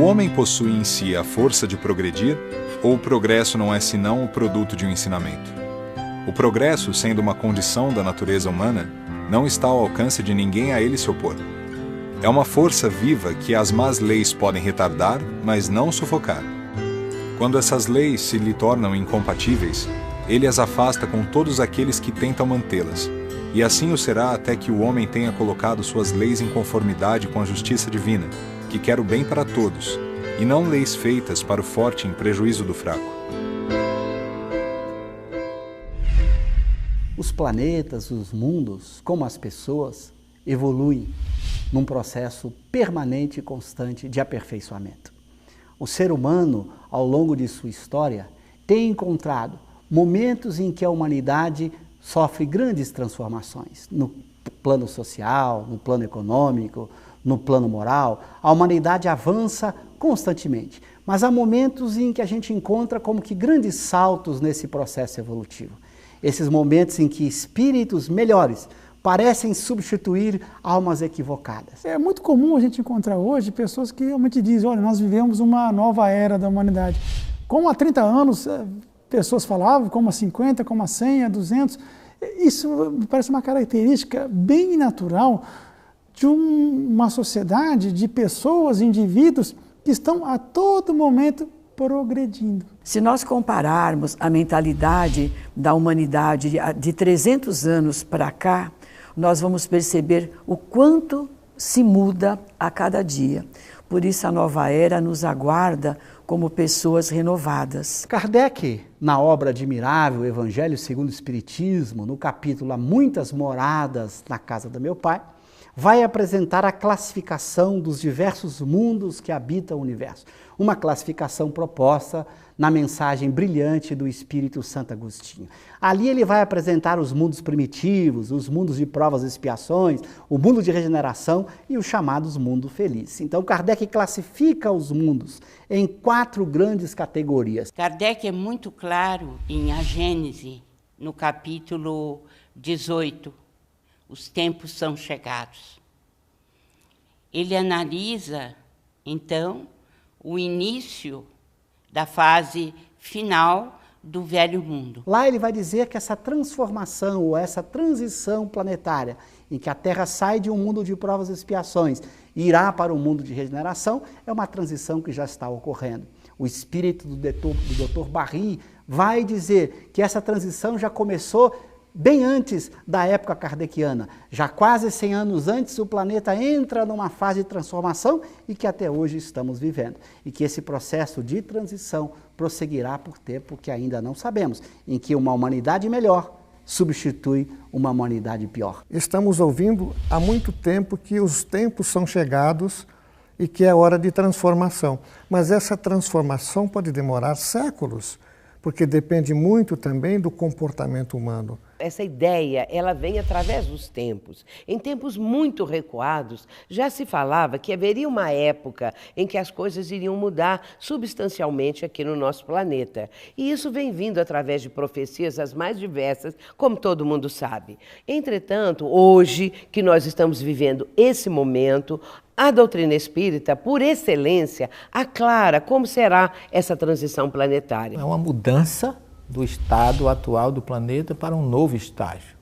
O homem possui em si a força de progredir, ou o progresso não é senão o produto de um ensinamento? O progresso, sendo uma condição da natureza humana, não está ao alcance de ninguém a ele se opor. É uma força viva que as más leis podem retardar, mas não sufocar. Quando essas leis se lhe tornam incompatíveis, ele as afasta com todos aqueles que tentam mantê-las, e assim o será até que o homem tenha colocado suas leis em conformidade com a justiça divina, que quer o bem para todos, e não leis feitas para o forte em prejuízo do fraco. Os planetas, os mundos, como as pessoas, evoluem num processo permanente e constante de aperfeiçoamento. O ser humano, ao longo de sua história, tem encontrado momentos em que a humanidade sofre grandes transformações no plano social, no plano econômico, no plano moral. A humanidade avança constantemente, mas há momentos em que a gente encontra como que grandes saltos nesse processo evolutivo. Esses momentos em que espíritos melhores parecem substituir almas equivocadas. É muito comum a gente encontrar hoje pessoas que realmente dizem, olha, nós vivemos uma nova era da humanidade. Como há 30 anos pessoas falavam, como há 50, como há 100, há 200, isso me parece uma característica bem natural de uma sociedade de pessoas, indivíduos que estão a todo momento progredindo. Se nós compararmos a mentalidade da humanidade de 300 anos para cá, nós vamos perceber o quanto se muda a cada dia. Por isso a nova era nos aguarda como pessoas renovadas. Kardec, na obra admirável Evangelho segundo o Espiritismo, no capítulo Há Muitas Moradas na Casa do Meu Pai, vai apresentar a classificação dos diversos mundos que habitam o universo. Uma classificação proposta na mensagem brilhante do Espírito Santo Agostinho. Ali ele vai apresentar os mundos primitivos, os mundos de provas e expiações, o mundo de regeneração e os chamados mundo feliz. Então Kardec classifica os mundos em 4 grandes categorias. Kardec é muito claro em A Gênese, no capítulo 18. Os tempos são chegados. Ele analisa, então, o início da fase final do velho mundo. Lá ele vai dizer que essa transformação, ou essa transição planetária, em que a Terra sai de um mundo de provas e expiações e irá para um mundo de regeneração, é uma transição que já está ocorrendo. O espírito do Dr. Barry vai dizer que essa transição já começou bem antes da época kardeciana. Já quase 100 anos antes, o planeta entra numa fase de transformação e que até hoje estamos vivendo. E que esse processo de transição prosseguirá por tempo que ainda não sabemos, em que uma humanidade melhor substitui uma humanidade pior. Estamos ouvindo há muito tempo que os tempos são chegados e que é hora de transformação. Mas essa transformação pode demorar séculos, porque depende muito também do comportamento humano. Essa ideia, ela vem através dos tempos. Em tempos muito recuados, já se falava que haveria uma época em que as coisas iriam mudar substancialmente aqui no nosso planeta. E isso vem vindo através de profecias as mais diversas, como todo mundo sabe. Entretanto, hoje que nós estamos vivendo esse momento, a doutrina espírita, por excelência, aclara como será essa transição planetária. É uma mudança do estado atual do planeta para um novo estágio.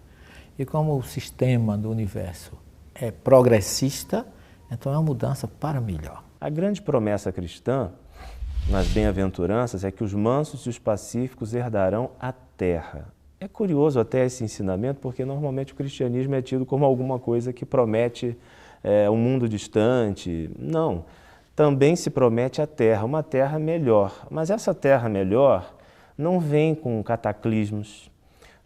E como o sistema do universo é progressista, então é uma mudança para melhor. A grande promessa cristã, nas bem-aventuranças, é que os mansos e os pacíficos herdarão a terra. É curioso até esse ensinamento, porque normalmente o cristianismo é tido como alguma coisa que promete um mundo distante. Não, também se promete a terra, uma terra melhor. Mas essa terra melhor não vem com cataclismos,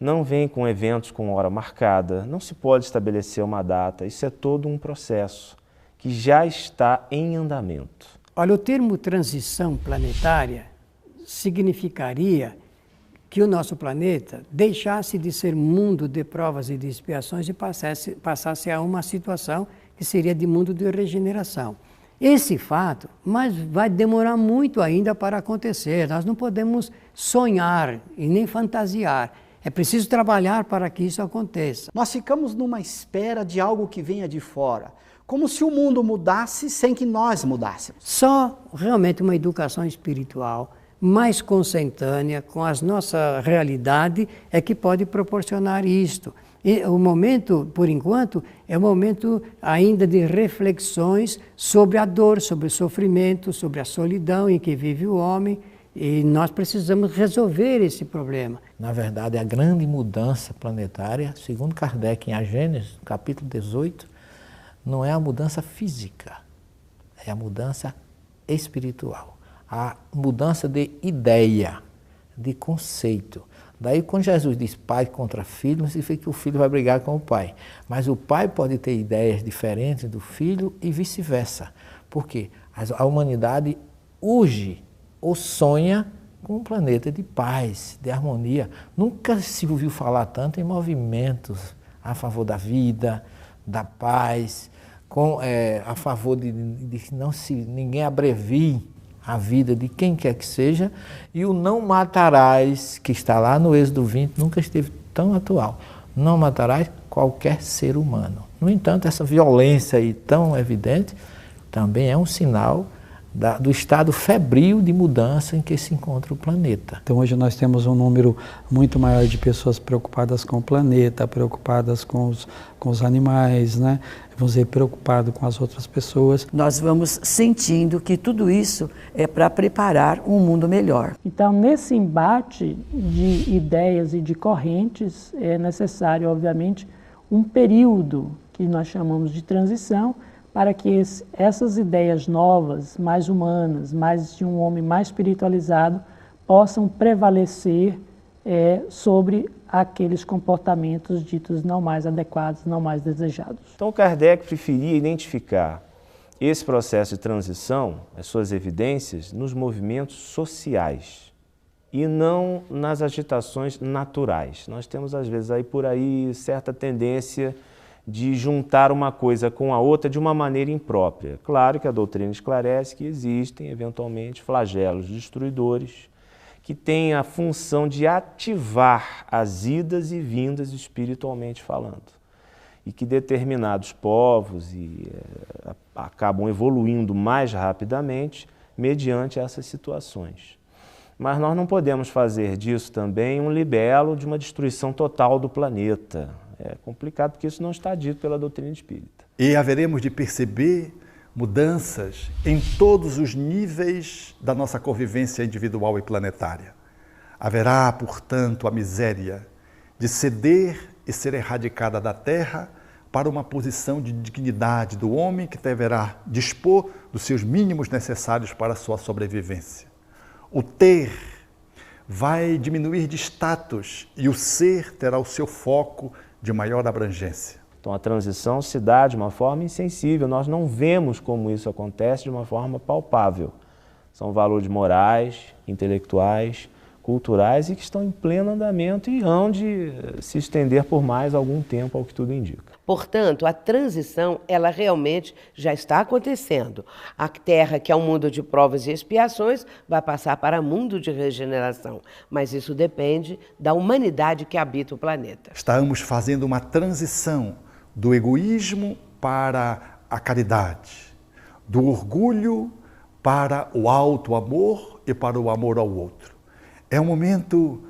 não vem com eventos com hora marcada, não se pode estabelecer uma data. Isso é todo um processo que já está em andamento. Olha, o termo transição planetária significaria que o nosso planeta deixasse de ser mundo de provas e de expiações e passasse a uma situação que seria de mundo de regeneração. Esse fato, mas vai demorar muito ainda para acontecer. Nós não podemos sonhar e nem fantasiar. É preciso trabalhar para que isso aconteça. Nós ficamos numa espera de algo que venha de fora, como se o mundo mudasse sem que nós mudássemos. Só realmente uma educação espiritual mais consentânea com a nossa realidade é que pode proporcionar isto. E o momento, por enquanto, é um momento ainda de reflexões sobre a dor, sobre o sofrimento, sobre a solidão em que vive o homem, e nós precisamos resolver esse problema. Na verdade, a grande mudança planetária, segundo Kardec em A Gênesis, capítulo 18, não é a mudança física, é a mudança espiritual, a mudança de ideia, de conceito. Daí, quando Jesus diz pai contra filho, não significa que o filho vai brigar com o pai. Mas o pai pode ter ideias diferentes do filho e vice-versa. Por quê? A humanidade urge ou sonha com um planeta de paz, de harmonia. Nunca se ouviu falar tanto em movimentos a favor da vida, da paz, a favor de que ninguém abrevie a vida de quem quer que seja, e o não matarás, que está lá no Êxodo 20, nunca esteve tão atual. Não matarás qualquer ser humano. No entanto, essa violência aí tão evidente também é um sinal do estado febril de mudança em que se encontra o planeta. Então hoje nós temos um número muito maior de pessoas preocupadas com o planeta, preocupadas com os animais, né? Vamos dizer, preocupado com as outras pessoas. Nós vamos sentindo que tudo isso é para preparar um mundo melhor. Então, nesse embate de ideias e de correntes, é necessário, obviamente, um período que nós chamamos de transição, para que essas ideias novas, mais humanas, mais de um homem mais espiritualizado, possam prevalecer sobre aqueles comportamentos ditos não mais adequados, não mais desejados. Então, Kardec preferia identificar esse processo de transição, as suas evidências, nos movimentos sociais e não nas agitações naturais. Nós temos, às vezes, por aí certa tendência de juntar uma coisa com a outra de uma maneira imprópria. Claro que a doutrina esclarece que existem, eventualmente, flagelos destruidores que têm a função de ativar as idas e vindas espiritualmente falando, e que determinados povos acabam evoluindo mais rapidamente mediante essas situações. Mas nós não podemos fazer disso também um libelo de uma destruição total do planeta. É complicado porque isso não está dito pela doutrina espírita. E haveremos de perceber mudanças em todos os níveis da nossa convivência individual e planetária. Haverá, portanto, a miséria de ceder e ser erradicada da Terra para uma posição de dignidade do homem que deverá dispor dos seus mínimos necessários para a sua sobrevivência. O ter vai diminuir de status e o ser terá o seu foco de maior abrangência. Então a transição se dá de uma forma insensível, nós não vemos como isso acontece de uma forma palpável. São valores morais, intelectuais, culturais e que estão em pleno andamento e hão de se estender por mais algum tempo, ao que tudo indica. Portanto, a transição, ela realmente já está acontecendo. A Terra, que é um mundo de provas e expiações, vai passar para um mundo de regeneração. Mas isso depende da humanidade que habita o planeta. Estamos fazendo uma transição do egoísmo para a caridade, do orgulho para o auto-amor e para o amor ao outro. É um momento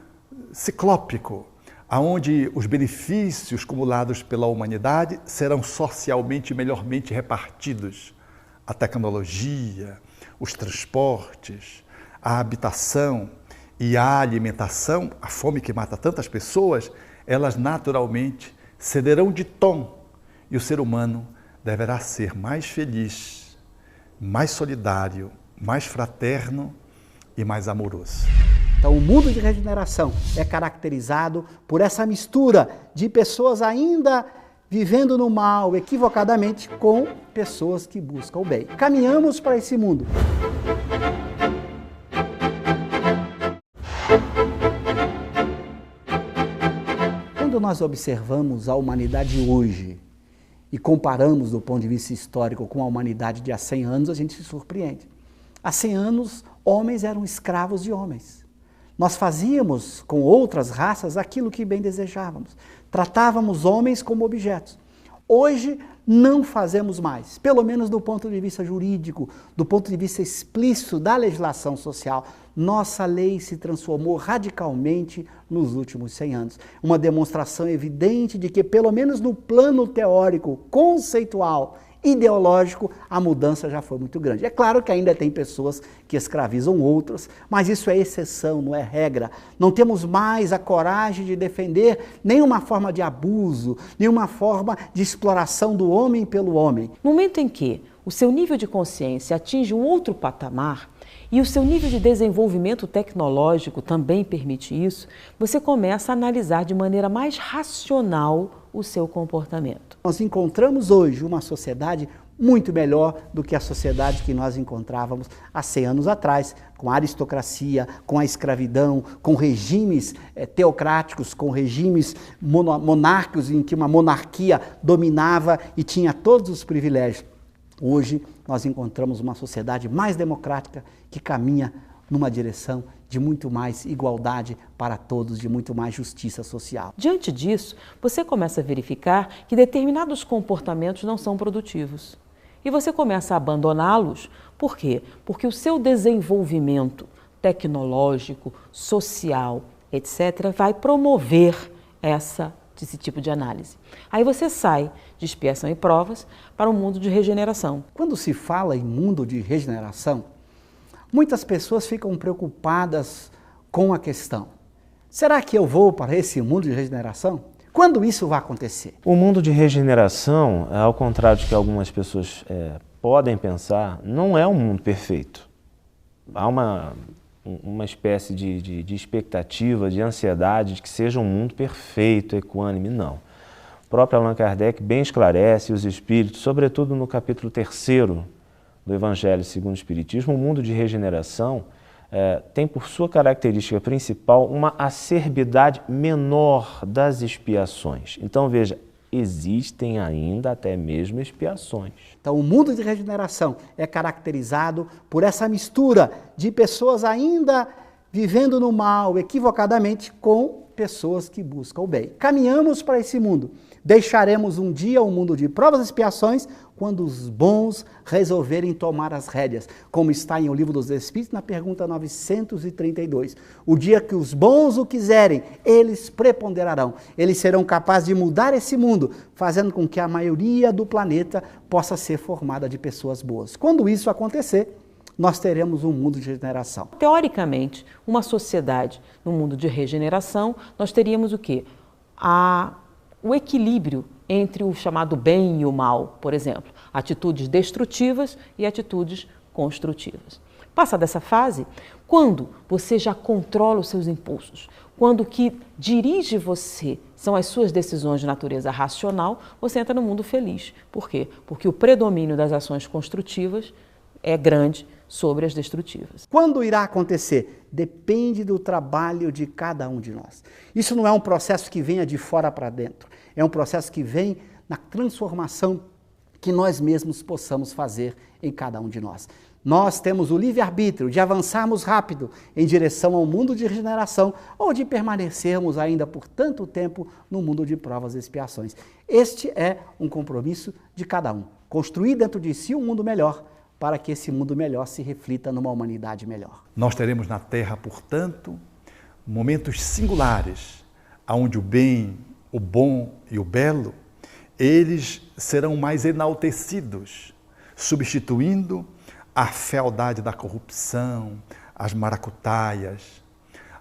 ciclópico, onde os benefícios acumulados pela humanidade serão socialmente melhormente repartidos. A tecnologia, os transportes, a habitação e a alimentação, a fome que mata tantas pessoas, elas naturalmente cederão de tom e o ser humano deverá ser mais feliz, mais solidário, mais fraterno e mais amoroso. Então, o mundo de regeneração é caracterizado por essa mistura de pessoas ainda vivendo no mal, equivocadamente, com pessoas que buscam o bem. Caminhamos para esse mundo. Quando nós observamos a humanidade hoje e comparamos do ponto de vista histórico com a humanidade de há 100 anos, a gente se surpreende. Há 100 anos, homens eram escravos de homens. Nós fazíamos com outras raças aquilo que bem desejávamos. Tratávamos homens como objetos. Hoje não fazemos mais, pelo menos do ponto de vista jurídico, do ponto de vista explícito da legislação social. Nossa lei se transformou radicalmente nos últimos 100 anos. Uma demonstração evidente de que, pelo menos no plano teórico, conceitual, ideológico, a mudança já foi muito grande. É claro que ainda tem pessoas que escravizam outras, mas isso é exceção, não é regra. Não temos mais a coragem de defender nenhuma forma de abuso, nenhuma forma de exploração do homem pelo homem. No momento em que o seu nível de consciência atinge um outro patamar, e o seu nível de desenvolvimento tecnológico também permite isso, você começa a analisar de maneira mais racional o seu comportamento. Nós encontramos hoje uma sociedade muito melhor do que a sociedade que nós encontrávamos há 100 anos atrás, com a aristocracia, com a escravidão, com regimes teocráticos, com regimes monárquicos em que uma monarquia dominava e tinha todos os privilégios. Hoje nós encontramos uma sociedade mais democrática que caminha numa direção de muito mais igualdade para todos, de muito mais justiça social. Diante disso, você começa a verificar que determinados comportamentos não são produtivos. E você começa a abandoná-los. Por quê? Porque o seu desenvolvimento tecnológico, social, etc., vai promover esse tipo de análise. Aí você sai de expiação e provas para um mundo de regeneração. Quando se fala em mundo de regeneração, muitas pessoas ficam preocupadas com a questão: será que eu vou para esse mundo de regeneração? Quando isso vai acontecer? O mundo de regeneração, ao contrário do que algumas pessoas podem pensar, não é um mundo perfeito. Há uma espécie de expectativa, de ansiedade de que seja um mundo perfeito, equânime. Não. O próprio Allan Kardec bem esclarece os espíritos, sobretudo no capítulo 3º do Evangelho segundo o Espiritismo. O mundo de regeneração tem por sua característica principal uma acerbidade menor das expiações. Então veja, existem ainda até mesmo expiações. Então o mundo de regeneração é caracterizado por essa mistura de pessoas ainda vivendo no mal, equivocadamente, com pessoas que buscam o bem. Caminhamos para esse mundo. Deixaremos um dia um mundo de provas e expiações quando os bons resolverem tomar as rédeas, como está em O Livro dos Espíritos, na pergunta 932. O dia que os bons o quiserem, eles preponderarão. Eles serão capazes de mudar esse mundo, fazendo com que a maioria do planeta possa ser formada de pessoas boas. Quando isso acontecer, nós teremos um mundo de regeneração. Teoricamente, uma sociedade no mundo de regeneração, nós teríamos o quê? O equilíbrio entre o chamado bem e o mal, por exemplo, atitudes destrutivas e atitudes construtivas. Passada essa fase, quando você já controla os seus impulsos, quando o que dirige você são as suas decisões de natureza racional, você entra no mundo feliz. Por quê? Porque o predomínio das ações construtivas é grande sobre as destrutivas. Quando irá acontecer? Depende do trabalho de cada um de nós. Isso não é um processo que venha de fora para dentro. É um processo que vem na transformação que nós mesmos possamos fazer em cada um de nós. Nós temos o livre-arbítrio de avançarmos rápido em direção ao mundo de regeneração ou de permanecermos ainda por tanto tempo no mundo de provas e expiações. Este é um compromisso de cada um. Construir dentro de si um mundo melhor, para que esse mundo melhor se reflita numa humanidade melhor. Nós teremos na Terra, portanto, momentos singulares, onde o bem, o bom e o belo, eles serão mais enaltecidos, substituindo a fealdade da corrupção, as maracutaias,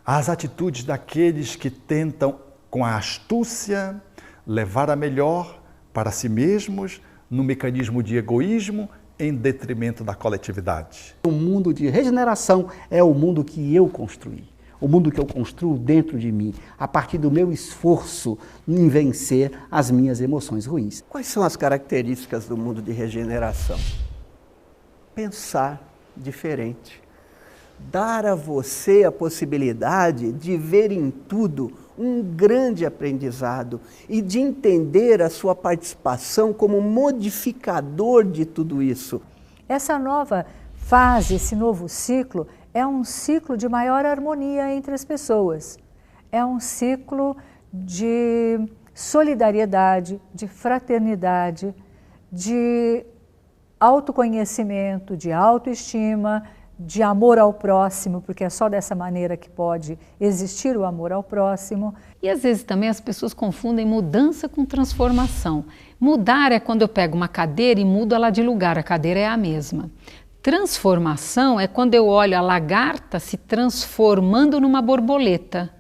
as atitudes daqueles que tentam, com a astúcia, levar a melhor para si mesmos, no mecanismo de egoísmo, em detrimento da coletividade. O mundo de regeneração é o mundo que eu construí, o mundo que eu construo dentro de mim, a partir do meu esforço em vencer as minhas emoções ruins. Quais são as características do mundo de regeneração? Pensar diferente. Dar a você a possibilidade de ver em tudo um grande aprendizado e de entender a sua participação como modificador de tudo isso. Essa nova fase, esse novo ciclo, é um ciclo de maior harmonia entre as pessoas. É um ciclo de solidariedade, de fraternidade, de autoconhecimento, de autoestima, de amor ao próximo, porque é só dessa maneira que pode existir o amor ao próximo. E às vezes também as pessoas confundem mudança com transformação. Mudar é quando eu pego uma cadeira e mudo ela de lugar, a cadeira é a mesma. Transformação é quando eu olho a lagarta se transformando numa borboleta.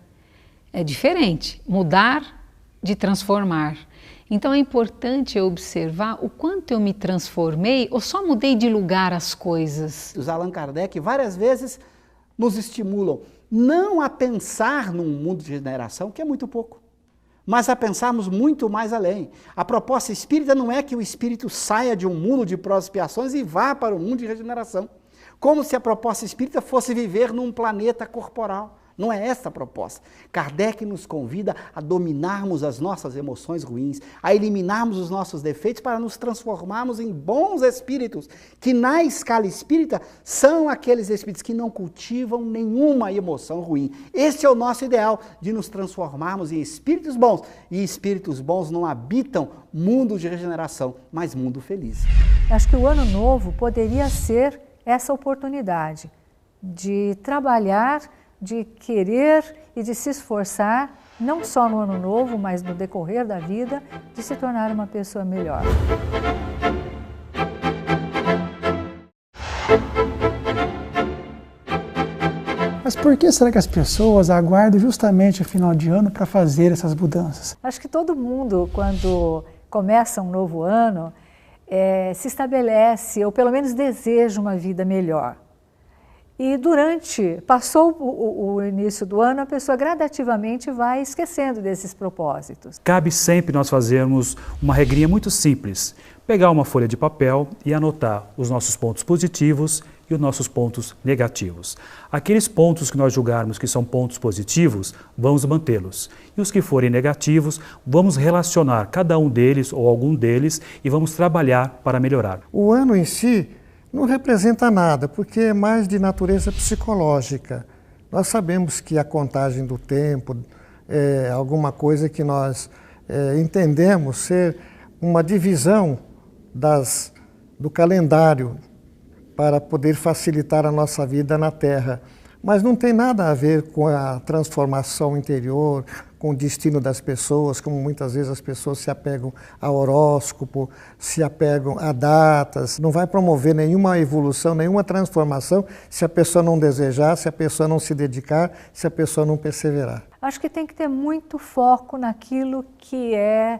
É diferente, mudar de transformar. Então é importante eu observar o quanto eu me transformei ou só mudei de lugar as coisas. Os Allan Kardec várias vezes nos estimulam não a pensar num mundo de regeneração, que é muito pouco, mas a pensarmos muito mais além. A proposta espírita não é que o espírito saia de um mundo de provas e expiações e vá para o mundo de regeneração, como se a proposta espírita fosse viver num planeta corporal. Não é essa a proposta. Kardec nos convida a dominarmos as nossas emoções ruins, a eliminarmos os nossos defeitos para nos transformarmos em bons espíritos, que na escala espírita são aqueles espíritos que não cultivam nenhuma emoção ruim. Esse é o nosso ideal, de nos transformarmos em espíritos bons. E espíritos bons não habitam mundo de regeneração, mas mundo feliz. Acho que o ano novo poderia ser essa oportunidade de trabalhar, de querer e de se esforçar, não só no ano novo, mas no decorrer da vida, de se tornar uma pessoa melhor. Mas por que será que as pessoas aguardam justamente o final de ano para fazer essas mudanças? Acho que todo mundo, quando começa um novo ano, se estabelece, ou pelo menos deseja uma vida melhor. E passou o início do ano, a pessoa gradativamente vai esquecendo desses propósitos. Cabe sempre nós fazermos uma regrinha muito simples. Pegar uma folha de papel e anotar os nossos pontos positivos e os nossos pontos negativos. Aqueles pontos que nós julgarmos que são pontos positivos, vamos mantê-los. E os que forem negativos, vamos relacionar cada um deles ou algum deles e vamos trabalhar para melhorar. O ano em si não representa nada, porque é mais de natureza psicológica. Nós sabemos que a contagem do tempo é alguma coisa que nós entendemos ser uma divisão do calendário para poder facilitar a nossa vida na Terra. Mas não tem nada a ver com a transformação interior, com o destino das pessoas, como muitas vezes as pessoas se apegam a horóscopo, se apegam a datas. Não vai promover nenhuma evolução, nenhuma transformação se a pessoa não desejar, se a pessoa não se dedicar, se a pessoa não perseverar. Acho que tem que ter muito foco naquilo que é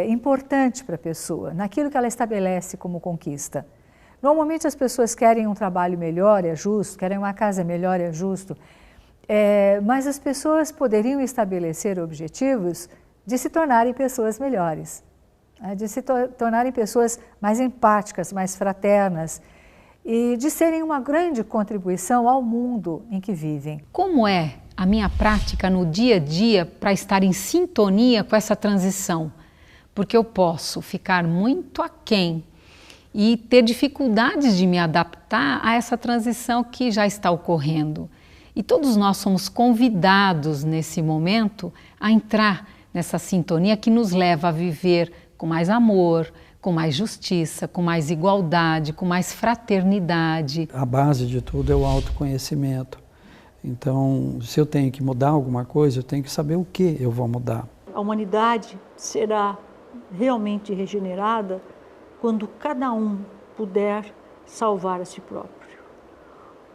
importante para a pessoa, naquilo que ela estabelece como conquista. Normalmente as pessoas querem um trabalho melhor, é justo, querem uma casa melhor, é justo, mas as pessoas poderiam estabelecer objetivos de se tornarem pessoas melhores, de se tornarem pessoas mais empáticas, mais fraternas e de serem uma grande contribuição ao mundo em que vivem. Como é a minha prática no dia a dia para estar em sintonia com essa transição? Porque eu posso ficar muito aquém e ter dificuldades de me adaptar a essa transição que já está ocorrendo. E todos nós somos convidados nesse momento a entrar nessa sintonia que nos leva a viver com mais amor, com mais justiça, com mais igualdade, com mais fraternidade. A base de tudo é o autoconhecimento. Então, se eu tenho que mudar alguma coisa, eu tenho que saber o que eu vou mudar. A humanidade será realmente regenerada quando cada um puder salvar a si próprio.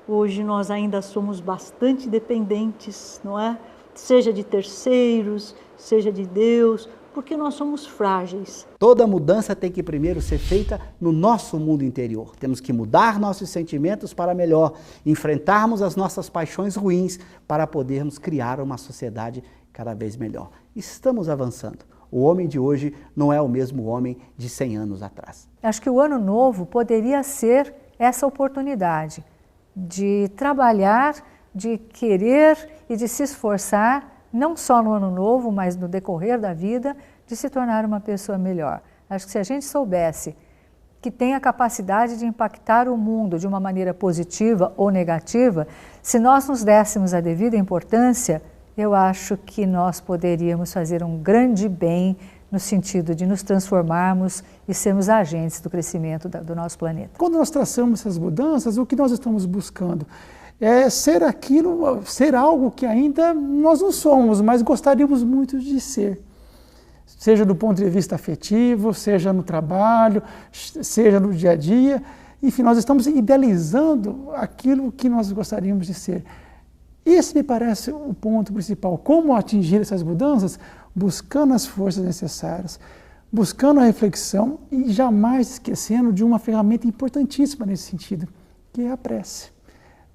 Hoje nós ainda somos bastante dependentes, não é? Seja de terceiros, seja de Deus, porque nós somos frágeis. Toda mudança tem que primeiro ser feita no nosso mundo interior. Temos que mudar nossos sentimentos para melhor, enfrentarmos as nossas paixões ruins para podermos criar uma sociedade cada vez melhor. Estamos avançando. O homem de hoje não é o mesmo homem de 100 anos atrás. Acho que o ano novo poderia ser essa oportunidade de trabalhar, de querer e de se esforçar, não só no ano novo, mas no decorrer da vida, de se tornar uma pessoa melhor. Acho que se a gente soubesse que tem a capacidade de impactar o mundo de uma maneira positiva ou negativa, se nós nos dessemos a devida importância, eu acho que nós poderíamos fazer um grande bem no sentido de nos transformarmos e sermos agentes do crescimento do nosso planeta. Quando nós traçamos essas mudanças, o que nós estamos buscando é ser algo que ainda nós não somos, mas gostaríamos muito de ser. Seja do ponto de vista afetivo, seja no trabalho, seja no dia a dia. Enfim, nós estamos idealizando aquilo que nós gostaríamos de ser. Esse me parece o ponto principal. Como atingir essas mudanças? Buscando as forças necessárias, buscando a reflexão e jamais esquecendo de uma ferramenta importantíssima nesse sentido, que é a prece.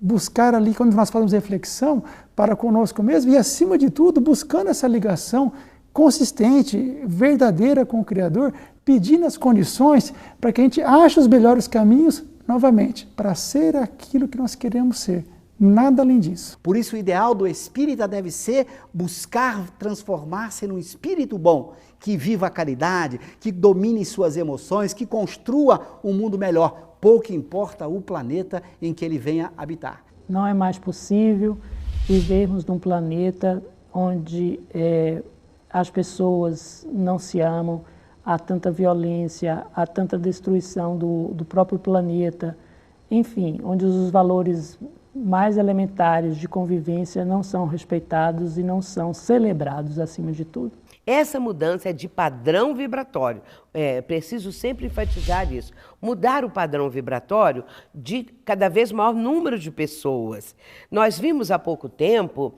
Buscar ali, quando nós fazemos reflexão, para conosco mesmo e, acima de tudo, buscando essa ligação consistente, verdadeira com o Criador, pedindo as condições para que a gente ache os melhores caminhos, novamente, para ser aquilo que nós queremos ser. Nada além disso. Por isso, o ideal do espírita deve ser buscar transformar-se num espírito bom, que viva a caridade, que domine suas emoções, que construa um mundo melhor. Pouco importa o planeta em que ele venha habitar. Não é mais possível vivermos num planeta onde as pessoas não se amam, há tanta violência, há tanta destruição do próprio planeta, enfim, onde os valores mais elementares de convivência não são respeitados e não são celebrados acima de tudo. Essa mudança é de padrão vibratório. Preciso sempre enfatizar isso. Mudar o padrão vibratório de cada vez maior número de pessoas. Nós vimos há pouco tempo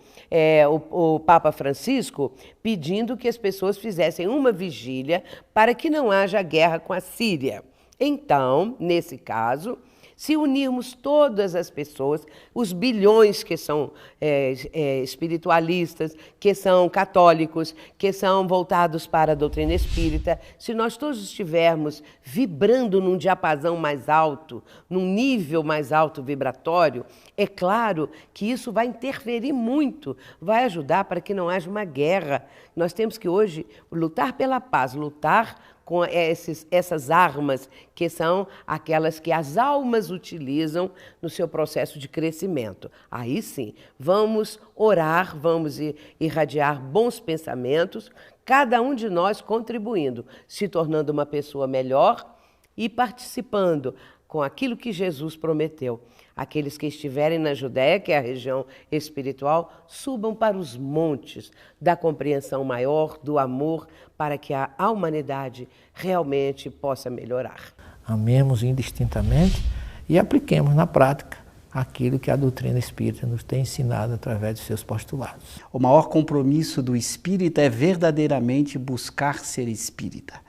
o Papa Francisco pedindo que as pessoas fizessem uma vigília para que não haja guerra com a Síria. Então, nesse caso, se unirmos todas as pessoas, os bilhões que são espiritualistas, que são católicos, que são voltados para a doutrina espírita, se nós todos estivermos vibrando num diapasão mais alto, num nível mais alto vibratório, é claro que isso vai interferir muito, vai ajudar para que não haja uma guerra. Nós temos que hoje lutar pela paz, lutar com essas armas que são aquelas que as almas utilizam no seu processo de crescimento. Aí sim, vamos orar, vamos irradiar bons pensamentos, cada um de nós contribuindo, se tornando uma pessoa melhor e participando com aquilo que Jesus prometeu. Aqueles que estiverem na Judéia, que é a região espiritual, subam para os montes da compreensão maior, do amor, para que a humanidade realmente possa melhorar. Amemos indistintamente e apliquemos na prática aquilo que a doutrina espírita nos tem ensinado através de seus postulados. O maior compromisso do espírita é verdadeiramente buscar ser espírita.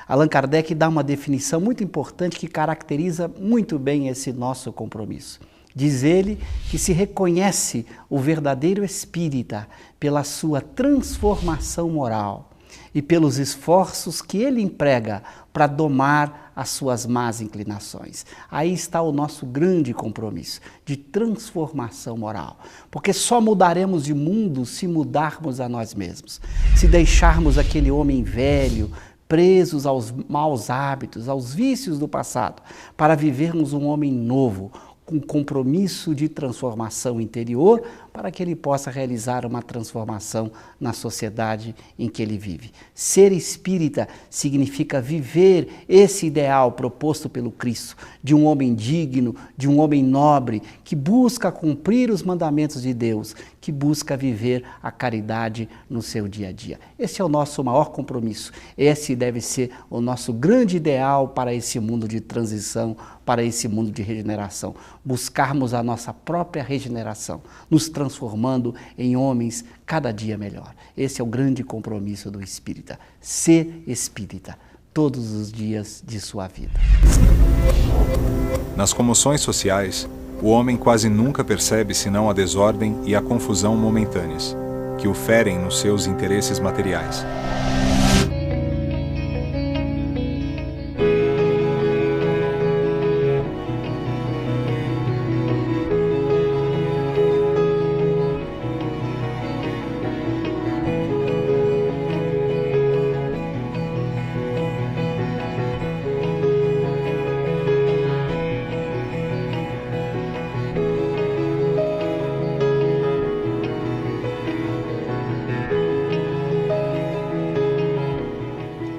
Allan Kardec dá uma definição muito importante que caracteriza muito bem esse nosso compromisso. Diz ele que se reconhece o verdadeiro espírita pela sua transformação moral e pelos esforços que ele emprega para domar as suas más inclinações. Aí está o nosso grande compromisso de transformação moral, porque só mudaremos de mundo se mudarmos a nós mesmos, se deixarmos aquele homem velho, presos aos maus hábitos, aos vícios do passado, para vivermos um homem novo, com compromisso de transformação interior, para que ele possa realizar uma transformação na sociedade em que ele vive. Ser espírita significa viver esse ideal proposto pelo Cristo, de um homem digno, de um homem nobre, que busca cumprir os mandamentos de Deus, que busca viver a caridade no seu dia a dia. Esse é o nosso maior compromisso. Esse deve ser o nosso grande ideal para esse mundo de transição, para esse mundo de regeneração. Buscarmos a nossa própria regeneração, nos transformando em homens cada dia melhor. Esse é o grande compromisso do espírita. Ser espírita todos os dias de sua vida. Nas comoções sociais, o homem quase nunca percebe senão a desordem e a confusão momentâneas, que o ferem nos seus interesses materiais.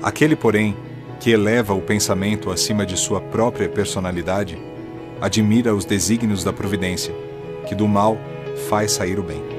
Aquele, porém, que eleva o pensamento acima de sua própria personalidade, admira os desígnios da providência, que do mal faz sair o bem.